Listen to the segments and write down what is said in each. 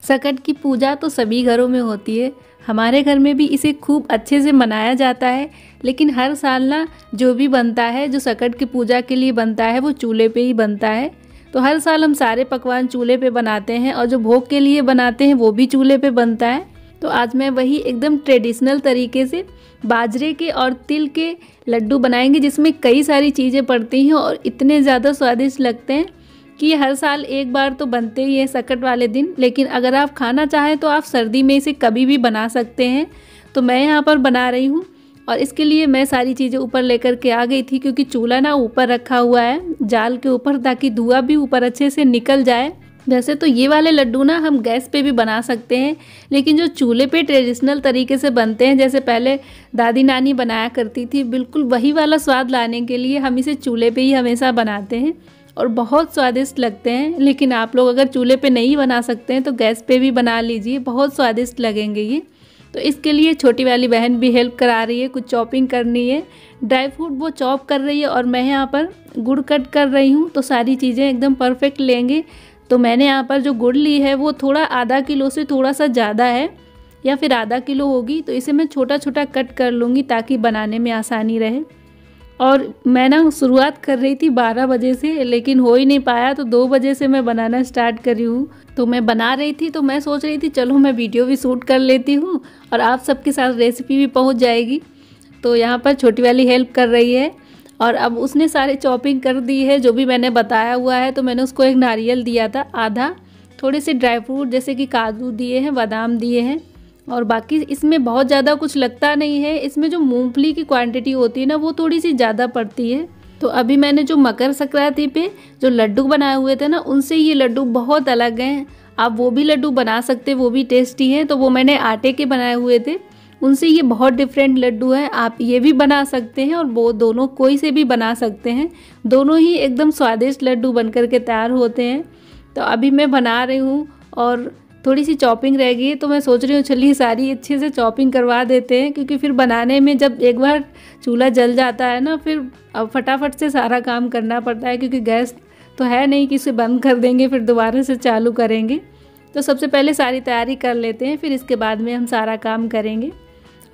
सकट की पूजा तो सभी घरों में होती है। हमारे घर में भी इसे खूब अच्छे से मनाया जाता है। लेकिन हर साल ना जो भी बनता है, जो सकट की पूजा के लिए बनता है, वो चूल्हे पे ही बनता है। तो हर साल हम सारे पकवान चूल्हे पे बनाते हैं और जो भोग के लिए बनाते हैं वो भी चूल्हे पे बनता है। तो आज मैं वही एकदम ट्रेडिशनल तरीके से बाजरे के और तिल के लड्डू बनाएंगे, जिसमें कई सारी चीज़ें पड़ती हैं और इतने ज़्यादा स्वादिष्ट लगते हैं कि ये हर साल एक बार तो बनते ही है सकट वाले दिन। लेकिन अगर आप खाना चाहें तो आप सर्दी में इसे कभी भी बना सकते हैं। तो मैं यहाँ पर बना रही हूँ और इसके लिए मैं सारी चीज़ें ऊपर लेकर के आ गई थी, क्योंकि चूल्हा ना ऊपर रखा हुआ है जाल के ऊपर, ताकि धुआं भी ऊपर अच्छे से निकल जाए। वैसे तो ये वाले लड्डू ना हम गैस पे भी बना सकते हैं, लेकिन जो चूल्हे पे ट्रेडिशनल तरीके से बनते हैं, जैसे पहले दादी नानी बनाया करती थी, बिल्कुल वही वाला स्वाद लाने के लिए हम इसे चूल्हे पे ही हमेशा बनाते हैं और बहुत स्वादिष्ट लगते हैं। लेकिन आप लोग अगर चूल्हे पे नहीं बना सकते हैं तो गैस पे भी बना लीजिए, बहुत स्वादिष्ट लगेंगे ये। तो इसके लिए छोटी वाली बहन भी हेल्प करा रही है, कुछ चॉपिंग करनी है, ड्राई फ्रूट वो चॉप कर रही है और मैं यहाँ पर गुड़ कट कर रही हूँ। तो सारी चीज़ें एकदम परफेक्ट लेंगे। तो मैंने यहाँ पर जो गुड़ ली है वो थोड़ा आधा किलो से थोड़ा सा ज़्यादा है, या फिर आधा किलो होगी। तो इसे मैं छोटा छोटा कट कर लूँगी ताकि बनाने में आसानी रहे। और मैं ना शुरुआत कर रही थी 12 बजे से, लेकिन हो ही नहीं पाया, तो 2 बजे से मैं बनाना स्टार्ट करी हूँ। तो मैं बना रही थी तो मैं सोच रही थी चलो मैं वीडियो भी शूट कर लेती हूँ और आप सबके साथ रेसिपी भी पहुँच जाएगी। तो यहाँ पर छोटी वाली हेल्प कर रही है और अब उसने सारे चॉपिंग कर दी है जो भी मैंने बताया हुआ है। तो मैंने उसको एक नारियल दिया था आधा, थोड़े से ड्राई फ्रूट जैसे कि काजू दिए हैं, बादाम दिए हैं, और बाकी इसमें बहुत ज़्यादा कुछ लगता नहीं है। इसमें जो मूंगफली की क्वांटिटी होती है ना वो थोड़ी सी ज़्यादा पड़ती है। तो अभी मैंने जो मकर संक्रांति पे जो लड्डू बनाए हुए थे ना, उनसे ये लड्डू बहुत अलग हैं। आप वो भी लड्डू बना सकते, वो भी टेस्टी हैं। तो वो मैंने आटे के बनाए हुए थे, उनसे ये बहुत डिफरेंट लड्डू हैं। आप ये भी बना सकते हैं और वो दोनों कोई से भी बना सकते हैं, दोनों ही एकदम स्वादिष्ट लड्डू बनकर के तैयार होते हैं। तो अभी मैं बना रही हूँ और थोड़ी सी चॉपिंग रह गई है, तो मैं सोच रही हूँ चलिए सारी अच्छे से चॉपिंग करवा देते हैं, क्योंकि फिर बनाने में जब एक बार चूल्हा जल जाता है ना, फिर अब फटाफट से सारा काम करना पड़ता है, क्योंकि गैस तो है नहीं कि इसे बंद कर देंगे फिर दोबारा से चालू करेंगे। तो सबसे पहले सारी तैयारी कर लेते हैं, फिर इसके बाद में हम सारा काम करेंगे।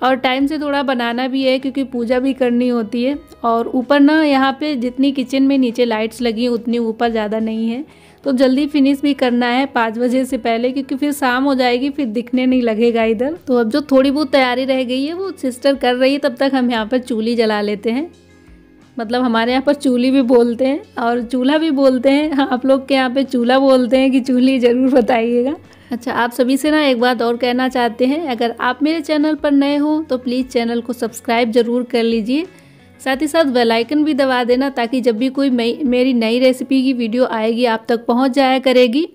और टाइम से थोड़ा बनाना भी है क्योंकि पूजा भी करनी होती है। और ऊपर ना यहाँ पे जितनी किचन में नीचे लाइट्स लगी हैं उतनी ऊपर ज़्यादा नहीं है, तो जल्दी फिनिश भी करना है 5 बजे से पहले, क्योंकि फिर शाम हो जाएगी, फिर दिखने नहीं लगेगा इधर। तो अब जो थोड़ी बहुत तैयारी रह गई है वो सिस्टर कर रही है, तब तक हम यहाँ पर चूल्ही जला लेते हैं। मतलब हमारे यहाँ पर चूल्ही भी बोलते हैं और चूल्हा भी बोलते हैं। हाँ, आप लोग के यहाँ पे चूल्हा बोलते हैं कि चूल्ही, ज़रूर बताइएगा। अच्छा, आप सभी से ना एक बात और कहना चाहते हैं, अगर आप मेरे चैनल पर नए हो तो प्लीज़ चैनल को सब्सक्राइब ज़रूर कर लीजिए, साथ ही साथ बेल आइकन भी दबा देना, ताकि जब भी कोई मेरी नई रेसिपी की वीडियो आएगी आप तक पहुंच जाया करेगी।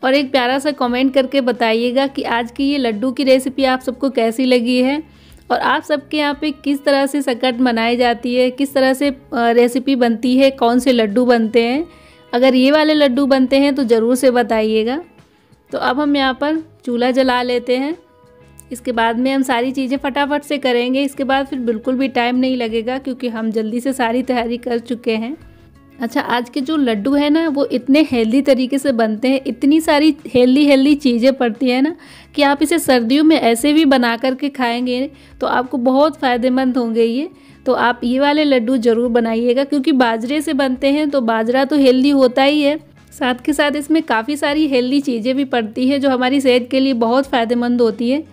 और एक प्यारा सा कमेंट करके बताइएगा कि आज की ये लड्डू की रेसिपी आप सबको कैसी लगी है और आप सबके यहाँ पे किस तरह से सकट मनाई जाती है, किस तरह से रेसिपी बनती है, कौन से लड्डू बनते हैं। अगर ये वाले लड्डू बनते हैं तो ज़रूर से बताइएगा। तो अब हम यहाँ पर चूल्हा जला लेते हैं, इसके बाद में हम सारी चीज़ें फटाफट से करेंगे। इसके बाद फिर बिल्कुल भी टाइम नहीं लगेगा, क्योंकि हम जल्दी से सारी तैयारी कर चुके हैं। अच्छा, आज के जो लड्डू है ना वो इतने हेल्दी तरीके से बनते हैं, इतनी सारी हेल्दी चीज़ें पड़ती है ना, कि आप इसे सर्दियों में ऐसे भी बना करके खाएंगे तो आपको बहुत फ़ायदेमंद होंगे ये। तो आप ये वाले लड्डू ज़रूर बनाइएगा, क्योंकि बाजरे से बनते हैं तो बाजरा तो हेल्दी होता ही है, साथ के साथ इसमें काफ़ी सारी हेल्दी चीज़ें भी पड़ती है जो हमारी सेहत के लिए बहुत फ़ायदेमंद होती है।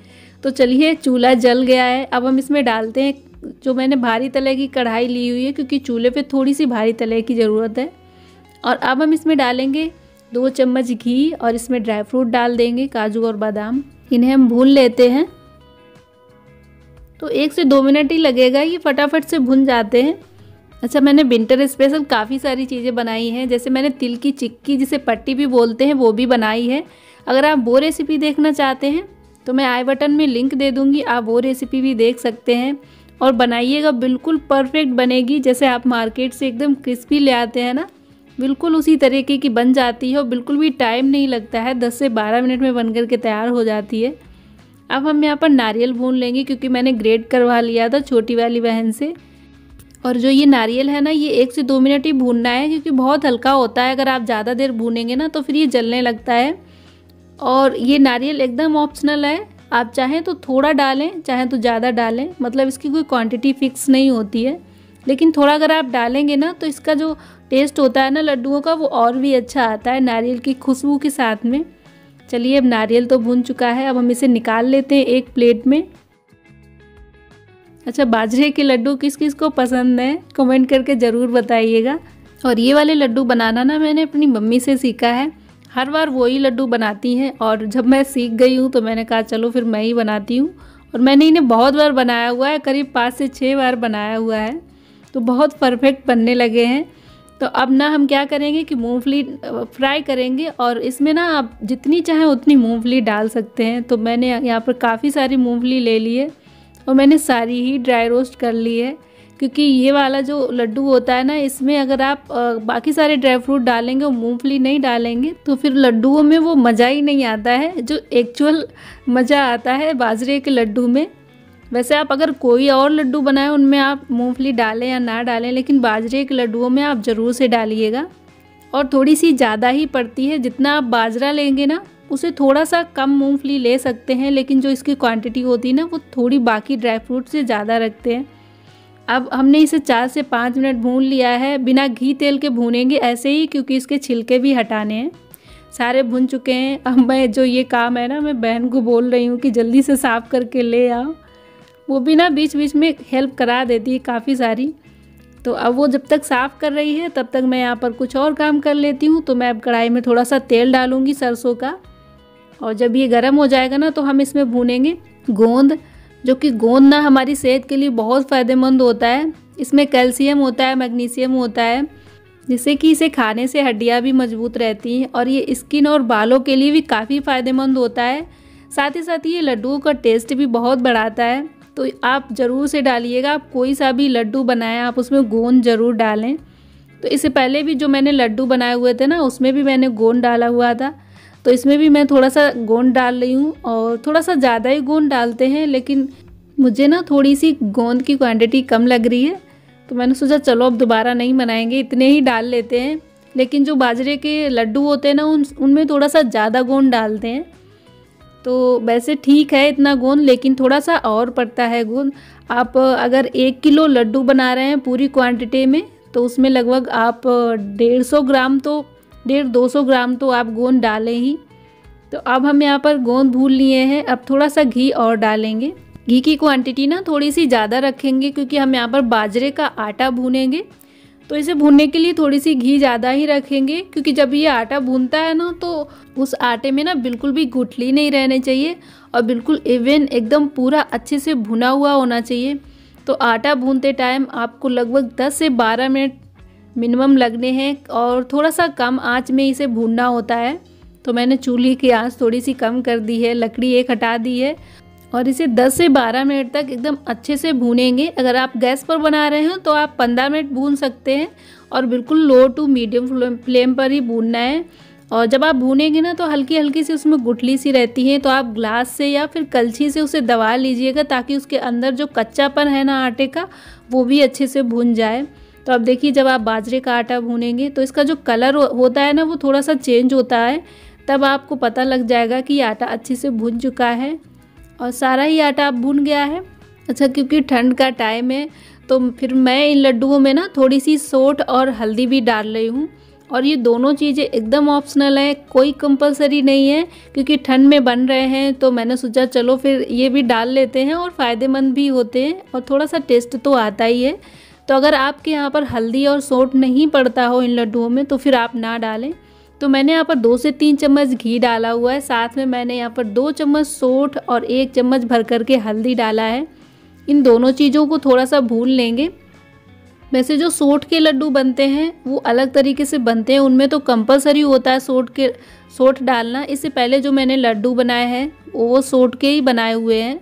तो चलिए, चूल्हा जल गया है, अब हम इसमें डालते हैं जो मैंने भारी तले की कढ़ाई ली हुई है, क्योंकि चूल्हे पे थोड़ी सी भारी तले की ज़रूरत है। और अब हम इसमें डालेंगे 2 चम्मच घी और इसमें ड्राई फ्रूट डाल देंगे, काजू और बादाम। इन्हें हम भून लेते हैं। तो 1 से 2 मिनट ही लगेगा, ये फटाफट से भुन जाते हैं। अच्छा, मैंने विंटर स्पेशल काफ़ी सारी चीज़ें बनाई हैं, जैसे मैंने तिल की चिक्की, जिसे पट्टी भी बोलते हैं, वो भी बनाई है। अगर आप वो रेसिपी देखना चाहते हैं तो मैं आई बटन में लिंक दे दूँगी, आप वो रेसिपी भी देख सकते हैं। और बनाइएगा, बिल्कुल परफेक्ट बनेगी, जैसे आप मार्केट से एकदम क्रिस्पी ले आते हैं ना, बिल्कुल उसी तरीके की बन जाती है और बिल्कुल भी टाइम नहीं लगता है, 10 से 12 मिनट में बन करके तैयार हो जाती है। अब हम यहाँ पर नारियल भून लेंगे, क्योंकि मैंने ग्रेट करवा लिया था छोटी वाली बहन से। और जो ये नारियल है ना, ये 1 से 2 मिनट ही भूनना है, क्योंकि बहुत हल्का होता है। अगर आप ज़्यादा देर भूनेंगे ना तो फिर ये जलने लगता है। और ये नारियल एकदम ऑप्शनल है, आप चाहें तो थोड़ा डालें, चाहें तो ज़्यादा डालें, मतलब इसकी कोई क्वांटिटी फिक्स नहीं होती है। लेकिन थोड़ा अगर आप डालेंगे ना तो इसका जो टेस्ट होता है ना लड्डुओं का, वो और भी अच्छा आता है नारियल की खुशबू के साथ में। चलिए, अब नारियल तो भुन चुका है, अब हम इसे निकाल लेते हैं एक प्लेट में। अच्छा, बाजरे के लड्डू किस किस को पसंद है कमेंट करके ज़रूर बताइएगा। और ये वाले लड्डू बनाना ना मैंने अपनी मम्मी से सीखा है, हर बार वही लड्डू बनाती हैं, और जब मैं सीख गई हूँ तो मैंने कहा चलो फिर मैं ही बनाती हूँ। और मैंने इन्हें बहुत बार बनाया हुआ है, करीब 5 से 6 बार बनाया हुआ है, तो बहुत परफेक्ट बनने लगे हैं। तो अब ना हम क्या करेंगे कि मूंगफली फ्राई करेंगे, और इसमें ना आप जितनी चाहें उतनी मूंगफली डाल सकते हैं। तो मैंने यहाँ पर काफ़ी सारी मूंगफली ले ली है और मैंने सारी ही ड्राई रोस्ट कर ली है, क्योंकि ये वाला जो लड्डू होता है ना, इसमें अगर आप बाकी सारे ड्राई फ्रूट डालेंगे और मूंगफली नहीं डालेंगे तो फिर लड्डुओं में वो मज़ा ही नहीं आता है, जो एक्चुअल मज़ा आता है बाजरे के लड्डू में। वैसे आप अगर कोई और लड्डू बनाएं उनमें आप मूंगफली डालें या ना डालें, लेकिन बाजरे के लड्डुओं में आप ज़रूर से डालिएगा। और थोड़ी सी ज़्यादा ही पड़ती है, जितना आप बाजरा लेंगे ना उसे थोड़ा सा कम मूंगफली ले सकते हैं, लेकिन जो इसकी क्वांटिटी होती है ना वो थोड़ी बाकी ड्राई फ्रूट से ज़्यादा रखते हैं। अब हमने इसे 4 से 5 मिनट भून लिया है, बिना घी तेल के भूनेंगे ऐसे ही, क्योंकि इसके छिलके भी हटाने हैं। सारे भुन चुके हैं। अब मैं जो ये काम है ना, मैं बहन को बोल रही हूँ कि जल्दी से साफ़ करके ले आओ, वो भी ना बीच बीच में हेल्प करा देती है काफ़ी सारी। तो अब वो जब तक साफ़ कर रही है तब तक मैं यहाँ पर कुछ और काम कर लेती हूँ। तो मैं अब कढ़ाई में थोड़ा सा तेल डालूँगी सरसों का, और जब ये गर्म हो जाएगा ना तो हम इसमें भूनेंगे गोंद, जो कि गोंद ना हमारी सेहत के लिए बहुत फ़ायदेमंद होता है। इसमें कैल्शियम होता है, मैग्नीशियम होता है, जिससे कि इसे खाने से हड्डियाँ भी मजबूत रहती हैं, और ये स्किन और बालों के लिए भी काफ़ी फ़ायदेमंद होता है। साथ ही साथ ये लड्डुओं का टेस्ट भी बहुत बढ़ाता है। तो आप ज़रूर से डालिएगा, आप कोई सा भी लड्डू बनाएं आप उसमें गोंद ज़रूर डालें। तो इससे पहले भी जो मैंने लड्डू बनाए हुए थे ना, उसमें भी मैंने गोंद डाला हुआ था, तो इसमें भी मैं थोड़ा सा गोंद डाल रही हूँ, और थोड़ा सा ज़्यादा ही गोंद डालते हैं, लेकिन मुझे ना थोड़ी सी गोंद की क्वांटिटी कम लग रही है, तो मैंने सोचा चलो अब दोबारा नहीं बनाएंगे, इतने ही डाल लेते हैं। लेकिन जो बाजरे के लड्डू होते हैं ना उनमें थोड़ा सा ज़्यादा गोंद डालते हैं। तो वैसे ठीक है इतना गोंद, लेकिन थोड़ा सा और पड़ता है गोंद। आप अगर 1 किलो लड्डू बना रहे हैं पूरी क्वांटिटी में, तो उसमें लगभग आप 150 ग्राम तो 150-200 ग्राम तो आप गोंद डालें ही। तो अब हम यहाँ पर गोंद भून लिए हैं, अब थोड़ा सा घी और डालेंगे। घी की क्वांटिटी ना थोड़ी सी ज़्यादा रखेंगे, क्योंकि हम यहाँ पर बाजरे का आटा भूनेंगे, तो इसे भूनने के लिए थोड़ी सी घी ज़्यादा ही रखेंगे, क्योंकि जब ये आटा भूनता है ना तो उस आटे में ना बिल्कुल भी गुठली नहीं रहने चाहिए, और बिल्कुल इवन एकदम पूरा अच्छे से भुना हुआ होना चाहिए। तो आटा भूनते टाइम आपको लगभग 10 से 12 मिनट मिनिमम लगने हैं, और थोड़ा सा कम आंच में इसे भूनना होता है। तो मैंने चूल्हे की आंच थोड़ी सी कम कर दी है, लकड़ी एक हटा दी है, और इसे 10 से 12 मिनट तक एकदम अच्छे से भूनेंगे। अगर आप गैस पर बना रहे हो तो आप 15 मिनट भून सकते हैं, और बिल्कुल लो टू मीडियम फ्लेम पर ही भूनना है। और जब आप भूनेंगे ना तो हल्की हल्की सी उसमें गुठली सी रहती है, तो आप ग्लास से या फिर कलछी से उसे दबा लीजिएगा, ताकि उसके अंदर जो कच्चापन है ना आटे का वो भी अच्छे से भून जाए। तो अब देखिए, जब आप बाजरे का आटा भूनेंगे तो इसका जो कलर होता है ना वो थोड़ा सा चेंज होता है, तब आपको पता लग जाएगा कि आटा अच्छे से भून चुका है, और सारा ही आटा अब भून गया है। अच्छा, क्योंकि ठंड का टाइम है तो फिर मैं इन लड्डुओं में ना थोड़ी सी सौंठ और हल्दी भी डाल रही हूँ, और ये दोनों चीज़ें एकदम ऑप्शनल है, कोई कंपलसरी नहीं है, क्योंकि ठंड में बन रहे हैं तो मैंने सोचा चलो फिर ये भी डाल लेते हैं, और फ़ायदेमंद भी होते हैं और थोड़ा सा टेस्ट तो आता ही है। तो अगर आपके यहाँ पर हल्दी और सौंठ नहीं पड़ता हो इन लड्डुओं में तो फिर आप ना डालें। तो मैंने यहाँ पर 2 से 3 चम्मच घी डाला हुआ है, साथ में मैंने यहाँ पर 2 चम्मच सौंठ और 1 चम्मच भर करके हल्दी डाला है। इन दोनों चीज़ों को थोड़ा सा भून लेंगे। वैसे जो सौंठ के लड्डू बनते हैं वो अलग तरीके से बनते हैं, उनमें तो कंपलसरी होता है सौंठ डालना। इससे पहले जो मैंने लड्डू बनाए हैं वो सौंठ के ही बनाए हुए हैं।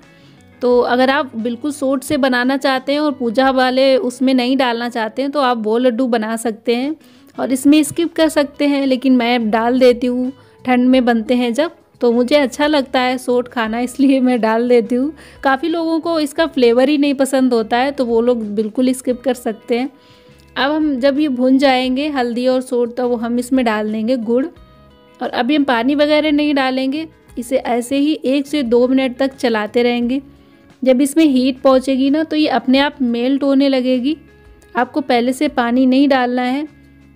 तो अगर आप बिल्कुल सौंठ से बनाना चाहते हैं और पूजा वाले उसमें नहीं डालना चाहते हैं तो आप वो लड्डू बना सकते हैं और इसमें स्किप कर सकते हैं, लेकिन मैं डाल देती हूँ। ठंड में बनते हैं जब, तो मुझे अच्छा लगता है सौंठ खाना, इसलिए मैं डाल देती हूँ। काफ़ी लोगों को इसका फ्लेवर ही नहीं पसंद होता है तो वो लोग बिल्कुल स्किप कर सकते हैं। अब हम जब ये भुन जाएंगे हल्दी और सौंठ, तो वो हम इसमें डाल देंगे गुड़, और अभी हम पानी वगैरह नहीं डालेंगे। इसे ऐसे ही 1 से 2 मिनट तक चलाते रहेंगे। जब इसमें हीट पहुंचेगी ना तो ये अपने आप मेल्ट होने लगेगी। आपको पहले से पानी नहीं डालना है।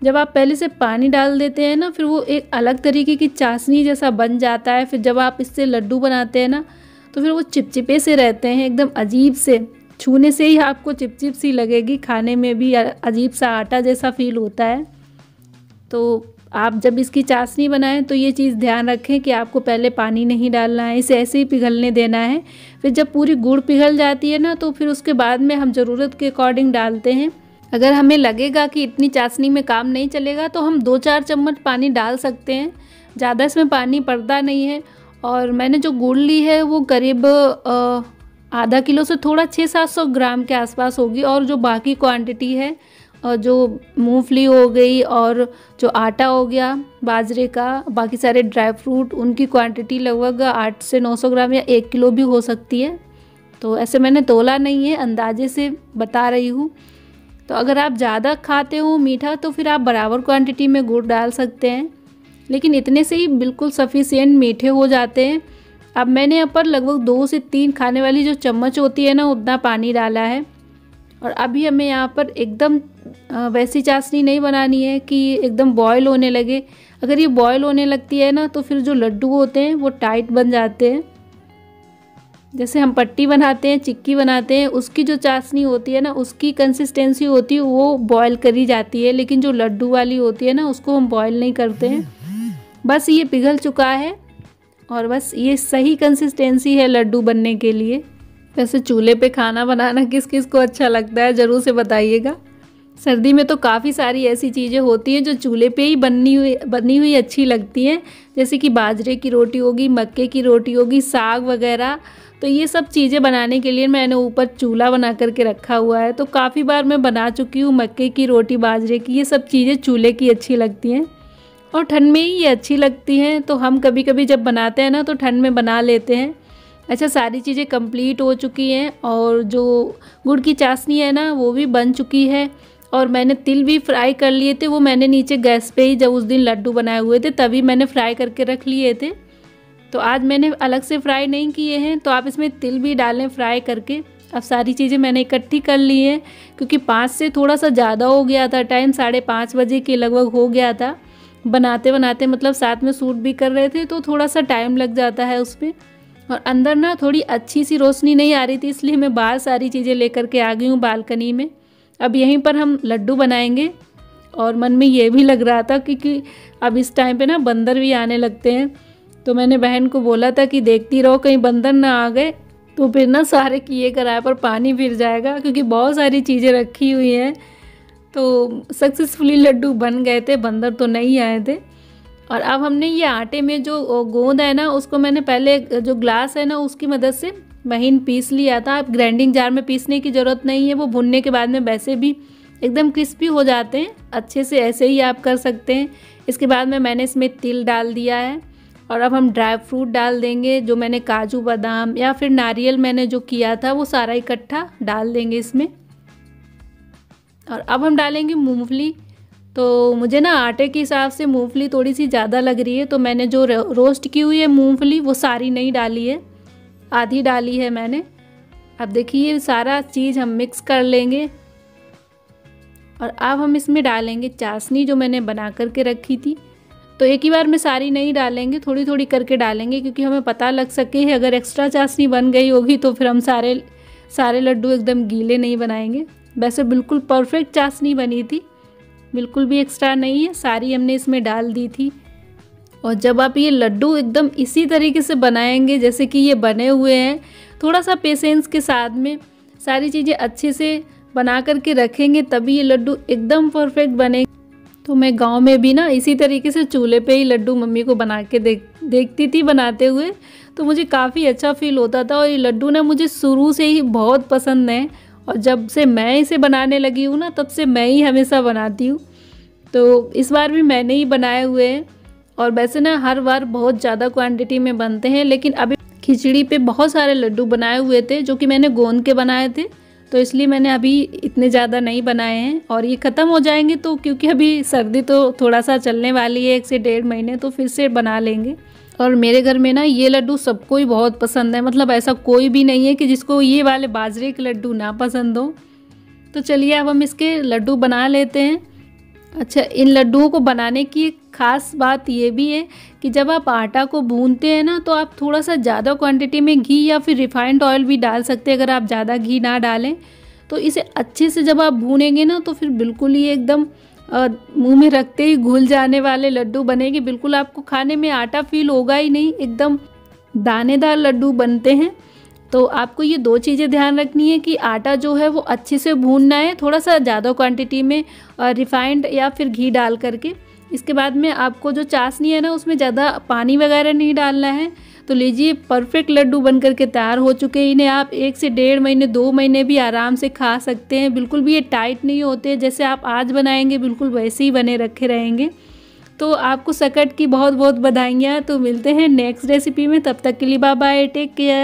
जब आप पहले से पानी डाल देते हैं ना फिर वो एक अलग तरीके की चाशनी जैसा बन जाता है। फिर जब आप इससे लड्डू बनाते हैं ना तो फिर वो चिपचिपे से रहते हैं, एकदम अजीब से, छूने से ही आपको चिपचिप सी लगेगी, खाने में भी अजीब सा आटा जैसा फील होता है। तो आप जब इसकी चाशनी बनाएं तो ये चीज़ ध्यान रखें कि आपको पहले पानी नहीं डालना है, इसे ऐसे ही पिघलने देना है। फिर जब पूरी गुड़ पिघल जाती है ना तो फिर उसके बाद में हम ज़रूरत के अकॉर्डिंग डालते हैं। अगर हमें लगेगा कि इतनी चाशनी में काम नहीं चलेगा तो हम 2-4 चम्मच पानी डाल सकते हैं, ज़्यादा इसमें पानी पड़ता नहीं है। और मैंने जो गुड़ ली है वो करीब आधा किलो से थोड़ा 600-700 ग्राम के आसपास होगी। और जो बाकी क्वांटिटी है और जो मूंगफली हो गई और जो आटा हो गया बाजरे का, बाकी सारे ड्राई फ्रूट, उनकी क्वांटिटी लगभग 800 से 900 ग्राम या 1 किलो भी हो सकती है। तो ऐसे मैंने तोला नहीं है, अंदाजे से बता रही हूँ। तो अगर आप ज़्यादा खाते हो मीठा तो फिर आप बराबर क्वांटिटी में गुड़ डाल सकते हैं, लेकिन इतने से ही बिल्कुल सफिशिएंट मीठे हो जाते हैं। अब मैंने यहाँ पर लगभग 2 से 3 खाने वाली जो चम्मच होती है ना उतना पानी डाला है। और अभी हमें यहाँ पर एकदम वैसी चाशनी नहीं बनानी है कि एकदम बॉयल होने लगे। अगर ये बॉयल होने लगती है ना तो फिर जो लड्डू होते हैं वो टाइट बन जाते हैं। जैसे हम पट्टी बनाते हैं, चिक्की बनाते हैं, उसकी जो चाशनी होती है ना उसकी कंसिस्टेंसी होती है वो बॉयल करी जाती है, लेकिन जो लड्डू वाली होती है ना उसको हम बॉयल नहीं करते हैं। बस ये पिघल चुका है और बस ये सही कंसिस्टेंसी है लड्डू बनने के लिए। वैसे चूल्हे पे खाना बनाना किस किस को अच्छा लगता है ज़रूर से बताइएगा। सर्दी में तो काफ़ी सारी ऐसी चीज़ें होती हैं जो चूल्हे पे ही बनी हुई अच्छी लगती हैं, जैसे कि बाजरे की रोटी होगी, मक्के की रोटी होगी, साग वगैरह। तो ये सब चीज़ें बनाने के लिए मैंने ऊपर चूल्हा बना करके रखा हुआ है। तो काफ़ी बार मैं बना चुकी हूँ मक्के की रोटी, बाजरे की, ये सब चीज़ें चूल्हे की अच्छी लगती हैं और ठंड में ही ये अच्छी लगती हैं। तो हम कभी कभी जब बनाते हैं ना तो ठंड में बना लेते हैं। अच्छा, सारी चीज़ें कंप्लीट हो चुकी हैं और जो गुड़ की चाशनी है ना वो भी बन चुकी है। और मैंने तिल भी फ्राई कर लिए थे, वो मैंने नीचे गैस पे ही जब उस दिन लड्डू बनाए हुए थे तभी मैंने फ्राई करके रख लिए थे। तो आज मैंने अलग से फ्राई नहीं किए हैं, तो आप इसमें तिल भी डालें फ्राई करके। अब सारी चीज़ें मैंने इकट्ठी कर ली हैं क्योंकि 5 से थोड़ा सा ज़्यादा हो गया था टाइम, 5:30 बजे के लगभग हो गया था बनाते बनाते, मतलब साथ में शूट भी कर रहे थे तो थोड़ा सा टाइम लग जाता है उस पर। और अंदर ना थोड़ी अच्छी सी रोशनी नहीं आ रही थी, इसलिए मैं बाहर सारी चीज़ें लेकर के आ गई हूँ बालकनी में। अब यहीं पर हम लड्डू बनाएंगे और मन में ये भी लग रहा था क्योंकि अब इस टाइम पे ना बंदर भी आने लगते हैं। तो मैंने बहन को बोला था कि देखती रहो कहीं बंदर ना आ गए तो फिर ना सारे किए कराए पर पानी फिर जाएगा, क्योंकि बहुत सारी चीज़ें रखी हुई हैं। तो सक्सेसफुली लड्डू बन गए थे, बंदर तो नहीं आए थे। और अब हमने ये आटे में जो गोंद है ना उसको मैंने पहले जो ग्लास है ना उसकी मदद से महीन पीस लिया था। अब ग्राइंडिंग जार में पीसने की ज़रूरत नहीं है, वो भुनने के बाद में वैसे भी एकदम क्रिस्पी हो जाते हैं अच्छे से, ऐसे ही आप कर सकते हैं। इसके बाद में मैंने इसमें तिल डाल दिया है और अब हम ड्राई फ्रूट डाल देंगे, जो मैंने काजू बादाम या फिर नारियल मैंने जो किया था वो सारा इकट्ठा डाल देंगे इसमें। और अब हम डालेंगे मूंगफली। तो मुझे ना आटे के हिसाब से मूंगफली थोड़ी सी ज़्यादा लग रही है, तो मैंने जो रोस्ट की हुई है मूंगफली वो सारी नहीं डाली है, आधी डाली है मैंने। अब देखिए सारा चीज़ हम मिक्स कर लेंगे और अब हम इसमें डालेंगे चाशनी जो मैंने बना करके रखी थी। तो एक ही बार में सारी नहीं डालेंगे, थोड़ी थोड़ी करके डालेंगे क्योंकि हमें पता लग सके अगर एक्स्ट्रा चाशनी बन गई होगी तो फिर हम सारे लड्डू एकदम गीले नहीं बनाएंगे। वैसे बिल्कुल परफेक्ट चाशनी बनी थी, बिल्कुल भी एक्स्ट्रा नहीं है, सारी हमने इसमें डाल दी थी। और जब आप ये लड्डू एकदम इसी तरीके से बनाएंगे जैसे कि ये बने हुए हैं, थोड़ा सा पेशेंस के साथ में सारी चीज़ें अच्छे से बना करके रखेंगे तभी ये लड्डू एकदम परफेक्ट बने। तो मैं गांव में भी ना इसी तरीके से चूल्हे पे ही लड्डू मम्मी को बना के देखती थी बनाते हुए, तो मुझे काफ़ी अच्छा फील होता था। और ये लड्डू ना मुझे शुरू से ही बहुत पसंद है और जब से मैं इसे बनाने लगी हूँ ना तब से मैं ही हमेशा बनाती हूँ। तो इस बार भी मैंने ही बनाए हुए हैं और वैसे ना हर बार बहुत ज़्यादा क्वांटिटी में बनते हैं, लेकिन अभी खिचड़ी पे बहुत सारे लड्डू बनाए हुए थे जो कि मैंने गोंद के बनाए थे, तो इसलिए मैंने अभी इतने ज़्यादा नहीं बनाए हैं। और ये ख़त्म हो जाएंगे तो क्योंकि अभी सर्दी तो थोड़ा सा चलने वाली है 1 से 1.5 महीने, तो फिर से बना लेंगे। और मेरे घर में ना ये लड्डू सबको ही बहुत पसंद है, मतलब ऐसा कोई भी नहीं है कि जिसको ये वाले बाजरे के लड्डू ना पसंद हो। तो चलिए अब हम इसके लड्डू बना लेते हैं। अच्छा, इन लड्डुओं को बनाने की एक ख़ास बात ये भी है कि जब आप आटा को भूनते हैं ना, तो आप थोड़ा सा ज़्यादा क्वांटिटी में घी या फिर रिफाइंड ऑयल भी डाल सकते हैं। अगर आप ज़्यादा घी ना डालें तो इसे अच्छे से जब आप भूनेंगे ना, तो फिर बिल्कुल ही एकदम मुंह में रखते ही घुल जाने वाले लड्डू बनेंगे। बिल्कुल आपको खाने में आटा फील होगा ही नहीं, एकदम दानेदार लड्डू बनते हैं। तो आपको ये दो चीज़ें ध्यान रखनी है कि आटा जो है वो अच्छे से भूनना है, थोड़ा सा ज़्यादा क्वांटिटी में रिफाइंड या फिर घी डाल करके। इसके बाद में आपको जो चाशनी है ना, उसमें ज़्यादा पानी वगैरह नहीं डालना है। तो लीजिए, परफेक्ट लड्डू बन करके तैयार हो चुके हैं। इन्हें आप 1 से 1.5 महीने 2 महीने भी आराम से खा सकते हैं। बिल्कुल भी ये टाइट नहीं होते, जैसे आप आज बनाएंगे बिल्कुल वैसे ही बने रखे रहेंगे। तो आपको सकट की बहुत बहुत बधाइयाँ। तो मिलते हैं नेक्स्ट रेसिपी में, तब तक के लिए बाय बाय, टेक केयर।